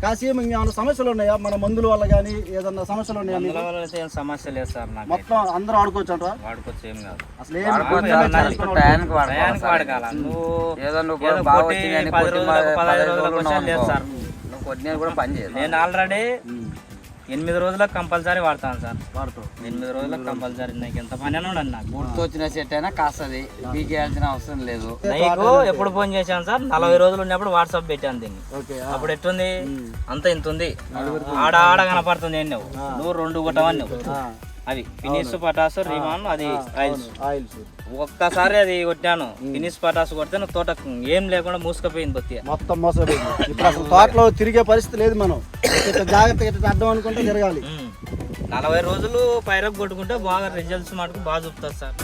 కాసి ఏమైనా సమస్యలు ఉన్నాయా మన మందుల వల్ల కానీ ఏదన్నా సమస్యలు ఉన్నాయా మీకు? ఏం సమస్య లేదు సార్ నాకు. మొత్తం అందరూ ఆడుకోవచ్చు అంటారా? వాడుకోవచ్చు, ఏం కాదు. అసలు టయానికి వాడకాల. నువ్వు ఏదో నువ్వు బాగా వచ్చి 10 రోజులకు 15 రోజులకు వచ్చా లేదు సార్. నువ్వు కొద్దిగా కూడా పని చేయదు. నేను ఆల్రెడీ 8 రోజులకు కంపల్సరీ వాడతాను సార్. 8 రోజులకు కంపల్సరీ. నాకు ఎంత పని అని ఉండదు. నాకు గుర్తు వచ్చిన సెట్ అయినా కాస్తుంది, బీకేయాల్సిన అవసరం లేదు. నీకు ఎప్పుడు ఫోన్ చేశాను సార్? 40 రోజులు ఉన్నప్పుడు వాట్సాప్ పెట్టాను దీన్ని. అప్పుడు ఎట్టుంది? అంత ఇంత ఉంది, ఆడ కనపడుతుంది. ఏం నువ్వు 2 కొట్టవని నువ్వు అవి ఫినిష్ పటాసు రిమాన్ అది ఆయిల్స్. ఒక్కసారి అది కొట్టాను, ఫినిష్ పటాసు కొడితే నువ్వు తోట ఏం లేకుండా మూసుకుపోయింది. బొత్తి మొత్తం మోసపోయింది. ఇప్పుడు అసలు తోటలో తిరిగే పరిస్థితి లేదు. మనం జాగ్రత్తగా అర్థం అనుకుంటే తిరగాలి. 40 రోజులు పైరకు కొట్టుకుంటే బాగా రిజల్ట్స్ మటుకు బాగా చూపుతుంది సార్.